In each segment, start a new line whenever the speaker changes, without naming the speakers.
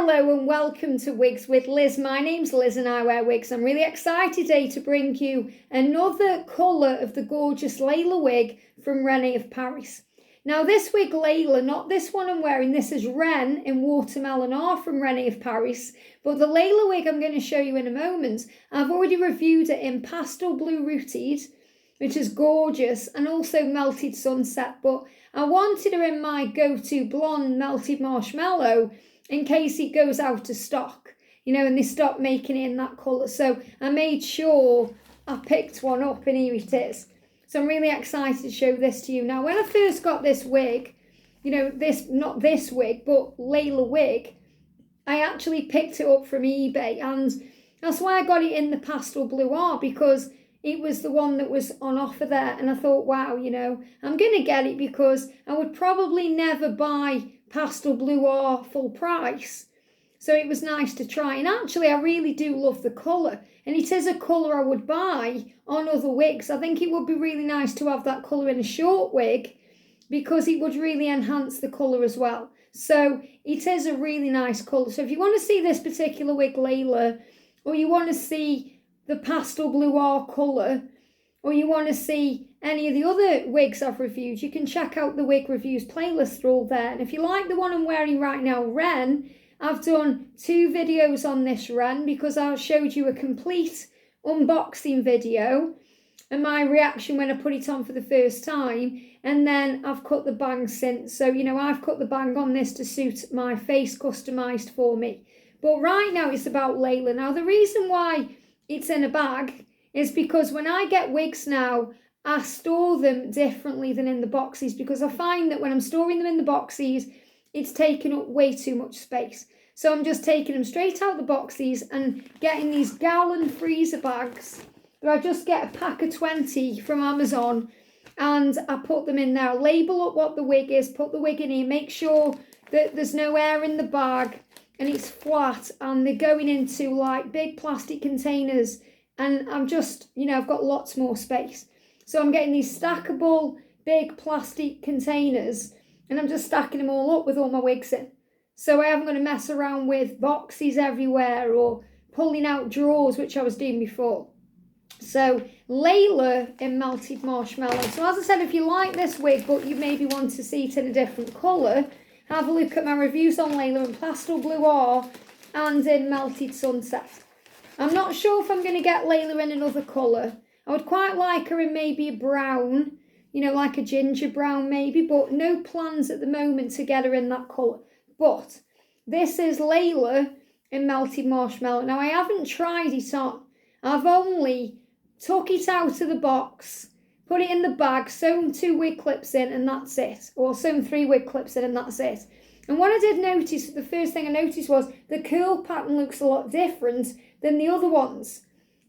Hello and welcome to Wigs with Liz. My name's Liz and I wear wigs. I'm really excited today to bring you another colour of the gorgeous Layla wig from Rene Of Paris. Now this wig Layla, not this one I'm wearing, this is Ren in Watermelon R from Rene Of Paris, but the Layla wig I'm going to show you in a moment. I've already reviewed it in pastel blue rooted, which is gorgeous, and also melted sunset, but I wanted her in my go-to blonde melted marshmallow in case it goes out of stock, and they stop making it in that colour. So I made sure I picked one up, and here it is. So I'm really excited to show this to you. Now, when I first got this wig, not this wig, but Layla wig, I actually picked it up from eBay, and that's why I got it in the pastel blue R, because it was the one that was on offer there, and I thought, wow, I'm going to get it because I would probably never buy pastel blue R full price. So it was nice to try, and actually I really do love the colour, and it is a colour I would buy on other wigs. I think it would be really nice to have that colour in a short wig because it would really enhance the colour as well. So it is a really nice colour. So if you want to see this particular wig Layla, or you want to see the pastel blue R colour, or you want to see any of the other wigs I've reviewed, you can check out the wig reviews playlist. They're all there. And if you like the one I'm wearing right now, Ren, I've done 2 videos on this Ren because I showed you a complete unboxing video and my reaction when I put it on for the first time, and then I've cut the bang since. So, I've cut the bang on this to suit my face, customised for me. But right now it's about Layla. Now, the reason why it's in a bag is because when I get wigs now, I store them differently than in the boxes, because I find that when I'm storing them in the boxes, it's taking up way too much space. So I'm just taking them straight out the boxes and getting these gallon freezer bags that I just get a pack of 20 from Amazon, and I put them in there. I label up what the wig is, put the wig in here, make sure that there's no air in the bag and it's flat, and they're going into like big plastic containers, and I'm just, I've got lots more space. So I'm getting these stackable big plastic containers, and I'm just stacking them all up with all my wigs in. So I haven't got to mess around with boxes everywhere or pulling out drawers, which I was doing before. So Layla in melted marshmallow. So as I said, if you like this wig but you maybe want to see it in a different colour, have a look at my reviews on Layla in pastel blue R and in melted sunset. I'm not sure if I'm going to get Layla in another colour. I would quite like her in maybe a brown, like a ginger brown maybe, but no plans at the moment to get her in that colour. But this is Layla in melted marshmallow. Now, I haven't tried it on. I've only took it out of the box, put it in the bag, sewn 2 wig clips in, and that's it. Or sewn 3 wig clips in, and that's it. And what I did notice, the first thing I noticed was the curl pattern looks a lot different than the other ones.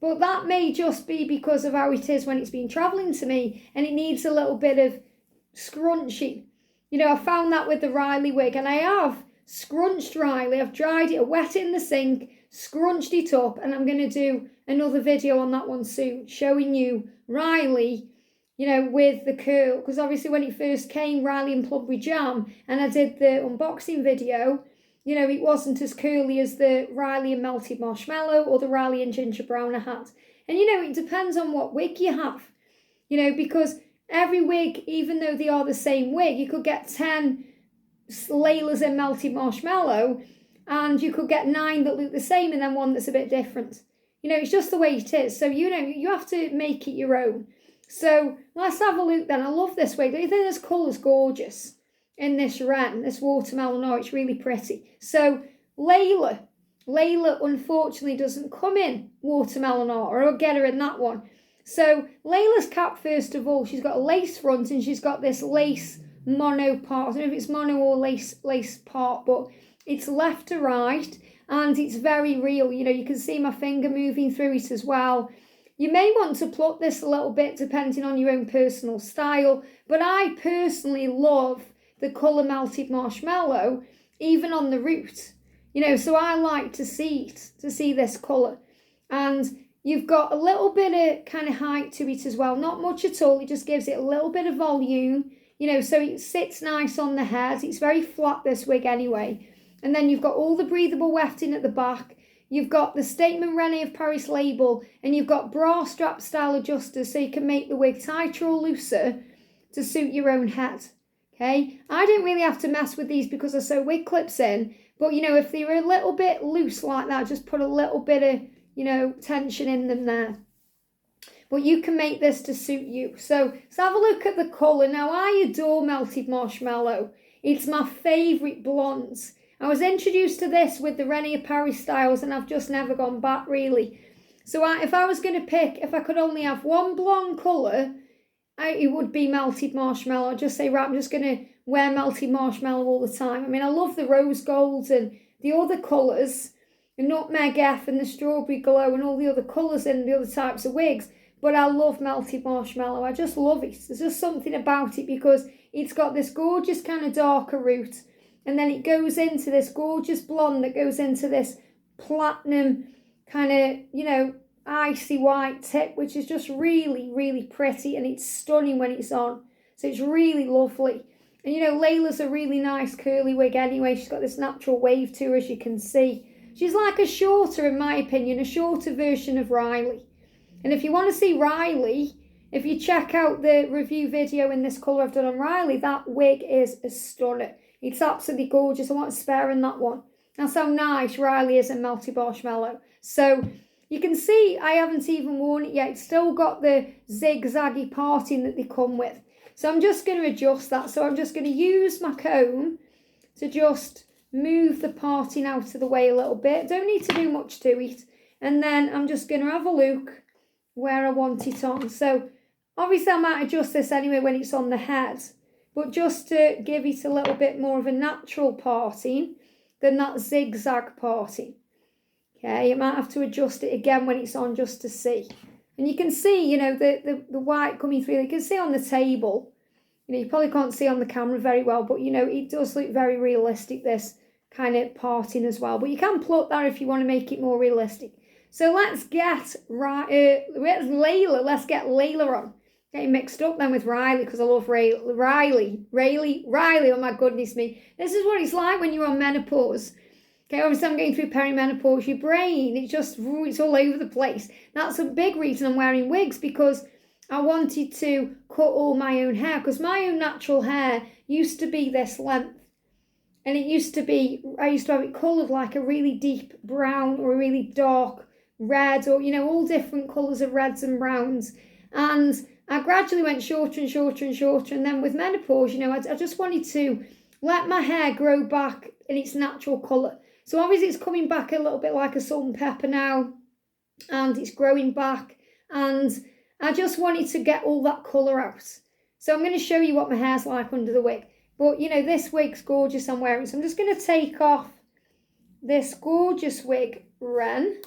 But that may just be because of how it is when it's been travelling to me, and it needs a little bit of scrunching. I found that with the Riley wig, and I have scrunched Riley. I've dried it, I wet it in the sink, scrunched it up, and I'm going to do another video on that one soon, showing you Riley, with the curl. Because obviously when it first came, Riley and Plumberry Jam, and I did the unboxing video, it wasn't as curly as the Riley and melted marshmallow or the Riley and ginger brown I had. And, it depends on what wig you have, because every wig, even though they are the same wig, you could get 10 Laylas in melted marshmallow, and you could get 9 that look the same and then one that's a bit different. It's just the way it is. So, you have to make it your own. So let's have a look then. I love this wig. I think this colour's gorgeous in this Ren, this watermelon. Oh, it's really pretty. So Layla unfortunately doesn't come in watermelon or I'll get her in that one. So Layla's cap, first of all, she's got a lace front and she's got this lace mono part. I don't know if it's mono or lace part, but it's left to right and it's very real. You can see my finger moving through it as well. You may want to pluck this a little bit depending on your own personal style, but I personally love the colour melted marshmallow, even on the root. So I like to see this colour. And you've got a little bit of kind of height to it as well. Not much at all. It just gives it a little bit of volume, so it sits nice on the head. It's very flat, this wig anyway. And then you've got all the breathable wefting at the back. You've got the statement Rene of Paris label, and you've got bra strap style adjusters so you can make the wig tighter or looser to suit your own head. Okay, I don't really have to mess with these because I sew wig clips in, but you know, if they're a little bit loose like that, just put a little bit of, you know, tension in them there. But you can make this to suit you. So let's have a look at the colour. Now, I adore Melted Marshmallow. It's my favourite blonde. I was introduced to this with the Rene of Paris styles, and I've just never gone back, really. So if I was going to pick, if I could only have one blonde colour, it would be Melted Marshmallow. I'd just say, right, I'm just going to wear Melted Marshmallow all the time. I mean, I love the rose golds and the other colours, the Nutmeg F and the Strawberry Glow and all the other colours in the other types of wigs. But I love Melted Marshmallow. I just love it. There's just something about it because it's got this gorgeous kind of darker root. And then it goes into this gorgeous blonde that goes into this platinum kind of, you know, icy white tip, which is just really, really pretty. And it's stunning when it's on. So it's really lovely. And, you know, Layla's a really nice curly wig anyway. She's got this natural wave to her, as you can see. She's like a shorter, in my opinion, a shorter version of Riley. And if you want to see Riley, if you check out the review video in this colour I've done on Riley, that wig is a stunner. It's absolutely gorgeous. I want to spare in that one. That's how nice Riley is in Melted Marshmallow. So you can see I haven't even worn it yet. It's still got the zigzaggy parting that they come with. So I'm just going to adjust that. So I'm just going to use my comb to just move the parting out of the way a little bit. Don't need to do much to it. And then I'm just going to have a look where I want it on. So obviously I might adjust this anyway when it's on the head, but just to give it a little bit more of a natural parting than that zigzag parting. Okay, I might have to adjust it again when it's on just to see. And you can see, you know, the white coming through. You can see on the table. You know, you probably can't see on the camera very well, but you know, it does look very realistic, this kind of parting as well. But you can pluck that if you want to make it more realistic. So let's get Layla on. Getting mixed up then with Riley because I love Riley. Oh my goodness me. This is what it's like when you're on menopause. Okay, obviously I'm going through perimenopause. Your brain, it's all over the place. That's a big reason I'm wearing wigs, because I wanted to cut all my own hair, because my own natural hair used to be this length. And it used to be, I used to have it coloured like a really deep brown or a really dark red, or, you know, all different colours of reds and browns. And I gradually went shorter and shorter and shorter. And then with menopause, you know, I just wanted to let my hair grow back in its natural colour. So obviously it's coming back a little bit like a salt and pepper now. And it's growing back. And I just wanted to get all that colour out. So I'm going to show you what my hair's like under the wig. But, you know, this wig's gorgeous I'm wearing. So I'm just going to take off this gorgeous wig, Ren,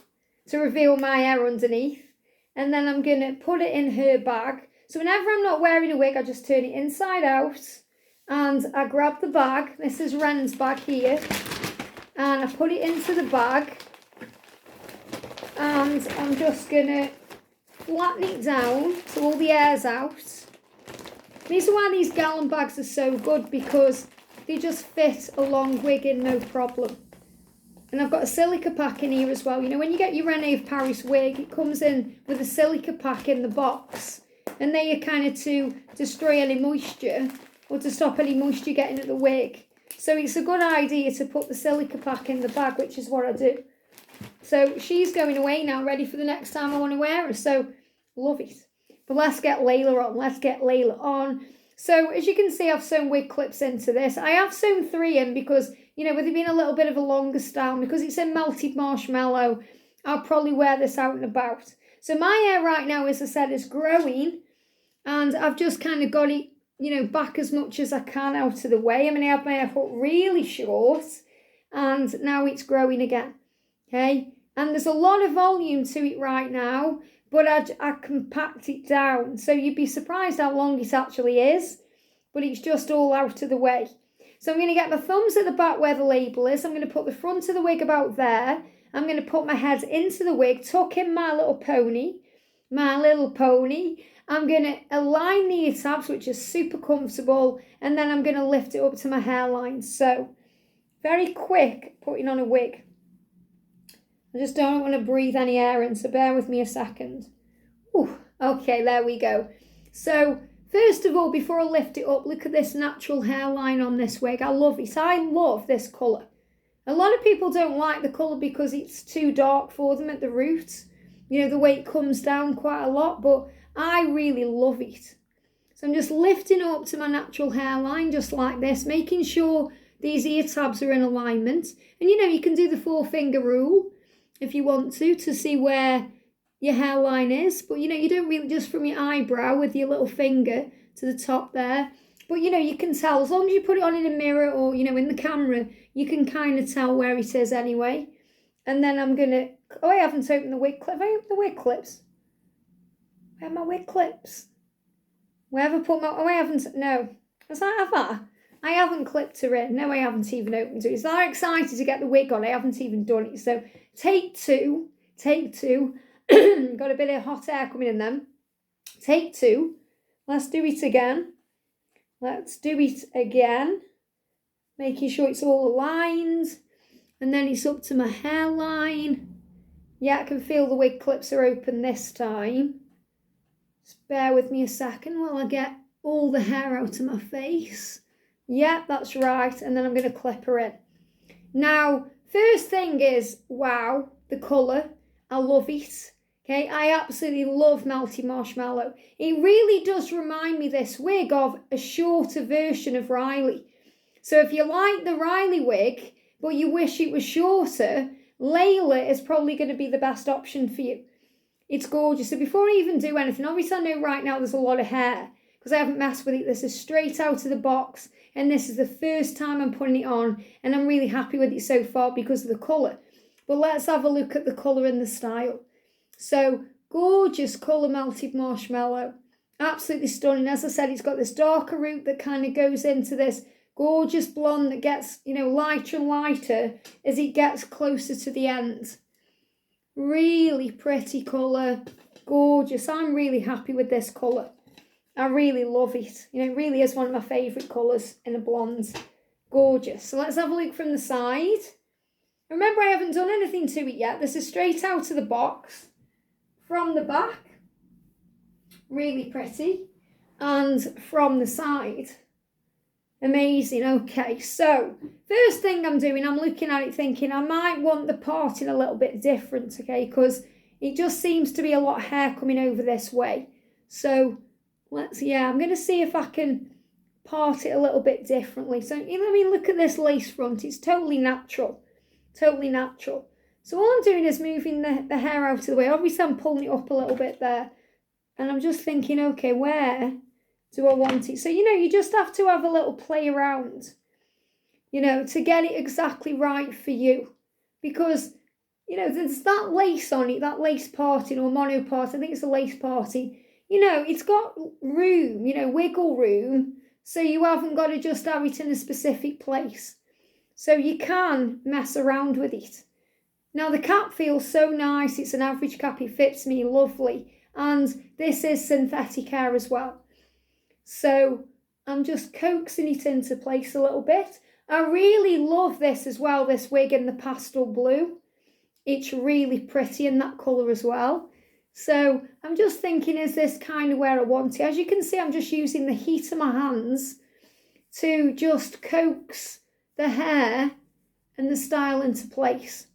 to reveal my hair underneath. And then I'm going to put it in her bag. So whenever I'm not wearing a wig, I just turn it inside out. And I grab the bag. This is Ren's bag here. And I put it into the bag. And I'm just going to flatten it down so all the air's out. These are why these gallon bags are so good, because they just fit a long wig in no problem. And I've got a silica pack in here as well. You know, when you get your Rene of Paris wig, it comes in with a silica pack in the box. And they are kind of to destroy any moisture, or to stop any moisture getting at the wig. So it's a good idea to put the silica pack in the bag, which is what I do. So she's going away now, ready for the next time I want to wear her. So love it. But let's get Layla on. So as you can see, I've sewn wig clips into this. I have sewn 3 in because, you know, with it being a little bit of a longer style, because it's in Melted Marshmallow, I'll probably wear this out and about. So my hair right now, as I said, is growing, and I've just kind of got it, you know, back as much as I can out of the way. I mean, I have my hair cut really short, and now it's growing again, okay? And there's a lot of volume to it right now, but I compact it down. So you'd be surprised how long it actually is, but it's just all out of the way. So I'm going to get my thumbs at the back where the label is. I'm going to put the front of the wig about there. I'm going to put my head into the wig, tuck in my little pony. I'm going to align the ear tabs, which is super comfortable, and then I'm going to lift it up to my hairline. So very quick putting on a wig. I just don't want to breathe any air in, so bear with me a second. Ooh, okay, there we go. So, first of all, before I lift it up, look at this natural hairline on this wig. I love it. I love this colour. A lot of people don't like the colour because it's too dark for them at the roots. You know, the way it comes down quite a lot, but I really love it. So I'm just lifting up to my natural hairline, just like this, making sure these ear tabs are in alignment. And you know, you can do the 4-finger rule if you want to see where your hairline is. But you know, you don't really just from your eyebrow with your little finger to the top there. But you know, you can tell as long as you put it on in a mirror or, you know, in the camera, you can kind of tell where it is anyway. And then I'm going to, oh, I haven't opened the wig clip. Have I opened the wig clips? Where are my wig clips? Where have I put my, oh, I haven't, no. I haven't clipped her in. No, I haven't even opened it. So I'm excited to get the wig on. I haven't even done it. So take two. Got a bit of hot air coming in then. Take 2. Let's do it again. Making sure it's all aligned. And then it's up to my hairline. Yeah, I can feel the wig clips are open this time. Just bear with me a second while I get all the hair out of my face. Yeah, that's right. And then I'm going to clip her in. Now, first thing is, wow, the colour. I love it. Okay, I absolutely love Melted Marshmallow. It really does remind me, this wig, of a shorter version of Riley. So if you like the Riley wig, but you wish it was shorter, Layla is probably going to be the best option for you. It's gorgeous. So before I even do anything, obviously I know right now there's a lot of hair because I haven't messed with it. This is straight out of the box and this is the first time I'm putting it on and I'm really happy with it so far because of the colour. But let's have a look at the colour and the style. So, gorgeous colour, Melted Marshmallow. Absolutely stunning. As I said, it's got this darker root that kind of goes into this gorgeous blonde that gets, you know, lighter and lighter as it gets closer to the end. Really pretty colour. Gorgeous. I'm really happy with this colour. I really love it. You know, it really is one of my favourite colours in the blondes. Gorgeous. So let's have a look from the side. Remember, I haven't done anything to it yet. This is straight out of the box. From the back, really pretty, and from the side, amazing. Okay, so first thing I'm doing, I'm looking at it thinking I might want the parting a little bit different, okay, because it just seems to be a lot of hair coming over this way. So I'm going to see if I can part it a little bit differently. So let me look at this lace front. It's totally natural. So all I'm doing is moving the hair out of the way. Obviously, I'm pulling it up a little bit there. And I'm just thinking, okay, where do I want it? So, you know, you just have to have a little play around, you know, to get it exactly right for you. Because, you know, there's that lace on it, that lace parting or mono part. I think it's a lace parting. You know, it's got room, you know, wiggle room. So you haven't got to just have it in a specific place. So you can mess around with it. Now the cap feels so nice. It's an average cap. It fits me lovely. And this is synthetic hair as well. So I'm just coaxing it into place a little bit. I really love this as well, this wig in the pastel blue. It's really pretty in that colour as well. So I'm just thinking, is this kind of where I want it? As you can see, I'm just using the heat of my hands to just coax the hair and the style into place.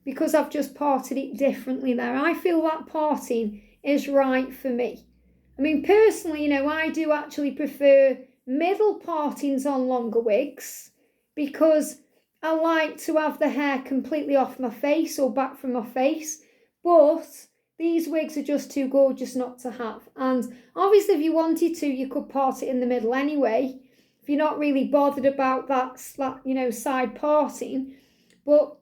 Because I've just parted it differently there. I feel that parting is right for me. I mean, personally, you know, I do actually prefer middle partings on longer wigs because I like to have the hair completely off my face or back from my face. But these wigs are just too gorgeous not to have. And obviously, if you wanted to, you could part it in the middle anyway. If you're not really bothered about that you know, side parting. But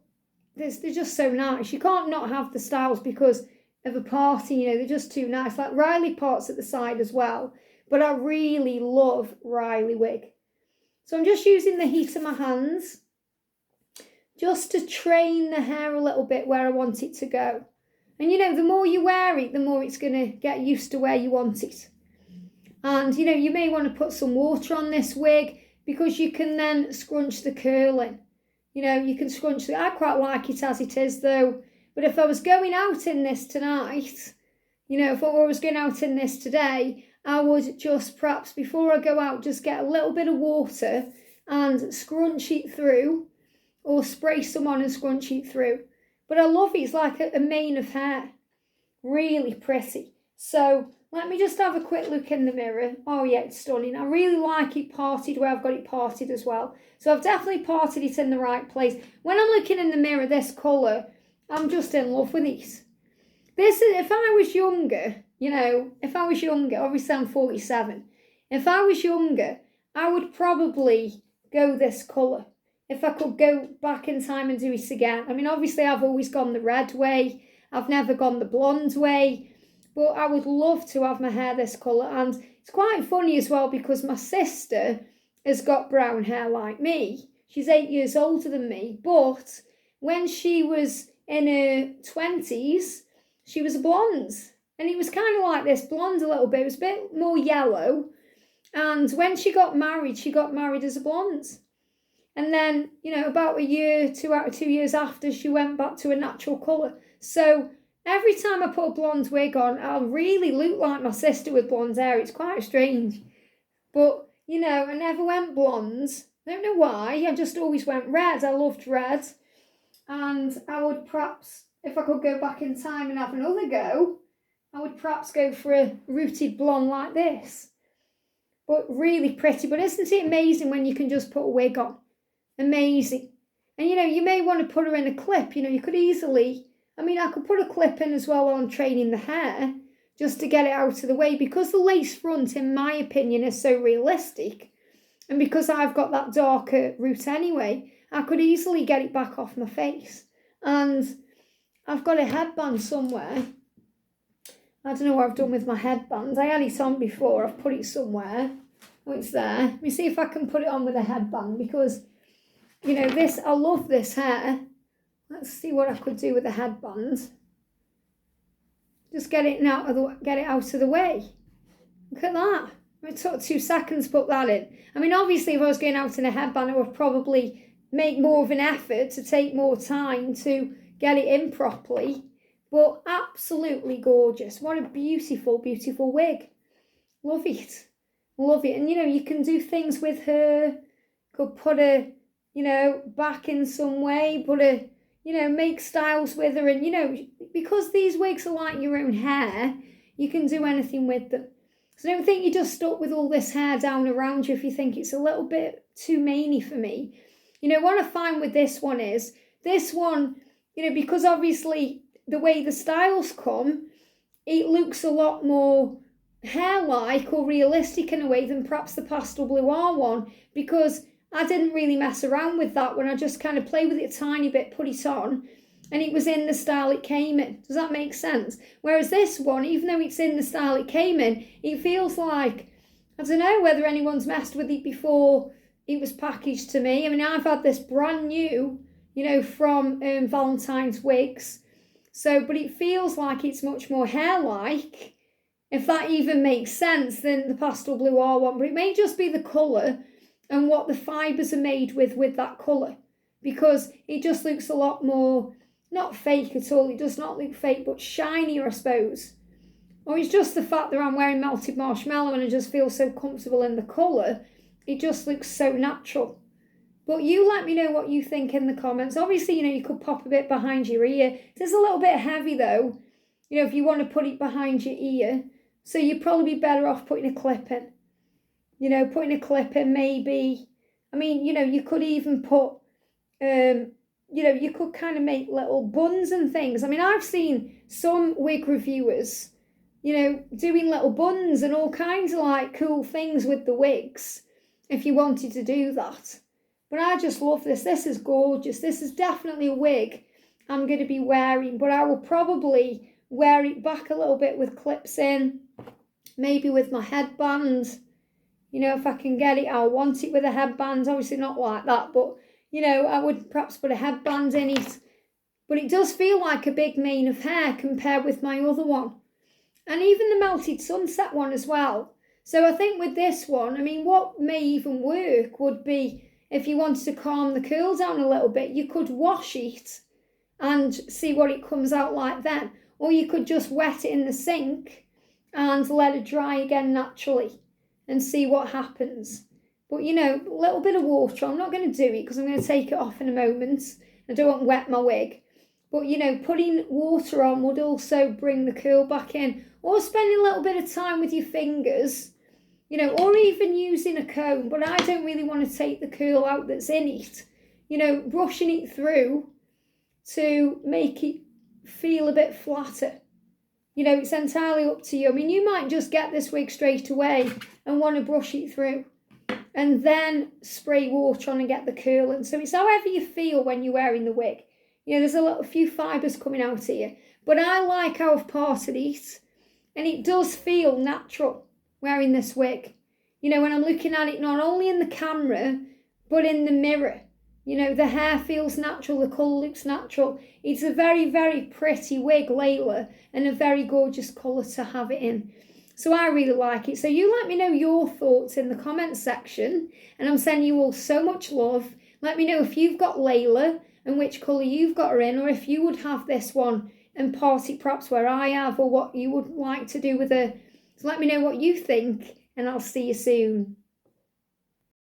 they're just so nice. You can't not have the styles because of a party, you know, they're just too nice. Like Riley parts at the side as well. But I really love Riley wig. So I'm just using the heat of my hands just to train the hair a little bit where I want it to go. And, you know, the more you wear it, the more it's going to get used to where you want it. And, you know, you may want to put some water on this wig because you can then scrunch the curl in. You know, you can scrunch it. I quite like it as it is though. But if I was going out in this tonight, you know, if I was going out in this today, I would just perhaps before I go out, just get a little bit of water and scrunch it through, or spray some on and scrunch it through. But I love it. It's like a mane of hair. Really pretty. So let me just have a quick look in the mirror. Oh yeah, it's stunning. I really like it parted where I've got it parted as well. So I've definitely parted it in the right place. When I'm looking in the mirror, this colour, I'm just in love with it. This is, if I was younger, you know, if I was younger, obviously I'm 47. If I was younger, I would probably go this colour. If I could go back in time and do it again. I mean, obviously I've always gone the red way. I've never gone the blonde way. But I would love to have my hair this colour. And it's quite funny as well because my sister has got brown hair like me. She's 8 years older than me. But when she was in her 20s, she was a blonde. And it was kind of like this blonde a little bit. It was a bit more yellow. And when she got married as a blonde. And then, you know, about a year, 2 years after, she went back to a natural colour. So every time I put a blonde wig on, I really look like my sister with blonde hair. It's quite strange. But, you know, I never went blonde. I don't know why. I just always went red. I loved red. And I would perhaps, if I could go back in time and have another go, I would perhaps go for a rooted blonde like this. But really pretty. But isn't it amazing when you can just put a wig on? Amazing. And, you know, you may want to put her in a clip. You know, you could easily, I mean, I could put a clip in as well while I'm training the hair, just to get it out of the way. Because the lace front, in my opinion, is so realistic. And because I've got that darker root anyway, I could easily get it back off my face. And I've got a headband somewhere. I don't know what I've done with my headband. I had it on before. I've put it somewhere. Oh, it's there. Let me see if I can put it on with a headband because, you know, this, I love this hair. Let's see what I could do with a headband. Just get it out of the way. Look at that. It took 2 seconds to put that in. I mean, obviously, if I was going out in a headband, I would probably make more of an effort to take more time to get it in properly. But absolutely gorgeous. What a beautiful, beautiful wig. Love it. Love it. And, you know, you can do things with her. Could put her, you know, back in some way. Put her, you know, make styles with her. And, you know, because these wigs are like your own hair, you can do anything with them. So don't think you're just stuck with all this hair down around you if you think it's a little bit too maney for me. You know, what I find with this one is, this one, you know, because obviously the way the styles come, it looks a lot more hair-like or realistic in a way than perhaps the pastel blue R one, because I didn't really mess around with that when I just kind of played with it a tiny bit, put it on, and it was in the style it came in. Does that make sense? Whereas this one, even though it's in the style it came in, it feels like, I don't know whether anyone's messed with it before it was packaged to me. I mean, I've had this brand new, you know, from Valentine's Wigs. So, but it feels like it's much more hair-like, if that even makes sense, than the pastel blue R one. But it may just be the colour and what the fibres are made with that colour. Because it just looks a lot more, not fake at all. It does not look fake, but shinier, I suppose. Or it's just the fact that I'm wearing melted marshmallow and I just feel so comfortable in the colour. It just looks so natural. But you let me know what you think in the comments. Obviously, you know, you could pop a bit behind your ear. It is a little bit heavy though, you know, if you want to put it behind your ear. So you'd probably be better off putting a clip in. You know, putting a clip in maybe. I mean, you know, you could even put, you know, you could kind of make little buns and things. I mean, I've seen some wig reviewers, you know, doing little buns and all kinds of like cool things with the wigs if you wanted to do that. But I just love this. This is gorgeous. This is definitely a wig I'm going to be wearing. But I will probably wear it back a little bit with clips in. Maybe with my headband. You know, if I can get it, I'll want it with a headband. Obviously not like that. But, you know, I would perhaps put a headband in it. But it does feel like a big mane of hair compared with my other one. And even the melted sunset one as well. So I think with this one, I mean, what may even work would be, if you wanted to calm the curl down a little bit, you could wash it and see what it comes out like then. Or you could just wet it in the sink and let it dry again naturally and see what happens. But, you know, a little bit of water. I'm not going to do it because I'm going to take it off in a moment. I don't want to wet my wig. But, you know, putting water on would also bring the curl back in. Or spending a little bit of time with your fingers, you know, or even using a comb. But I don't really want to take the curl out that's in it. You know, brushing it through to make it feel a bit flatter. You know, it's entirely up to you. I mean, you might just get this wig straight away and want to brush it through and then spray water on and get the curl in. So it's however you feel when you're wearing the wig. You know, there's a few fibres coming out here. But I like how I've parted it. And it does feel natural wearing this wig. You know, when I'm looking at it not only in the camera, but in the mirror. You know, the hair feels natural, the colour looks natural. It's a very, very pretty wig, Layla, and a very gorgeous colour to have it in. So I really like it. So you let me know your thoughts in the comments section. And I'm sending you all so much love. Let me know if you've got Layla and which colour you've got her in, or if you would have this one and part it perhaps where I have, or what you would like to do with her. So let me know what you think, and I'll see you soon.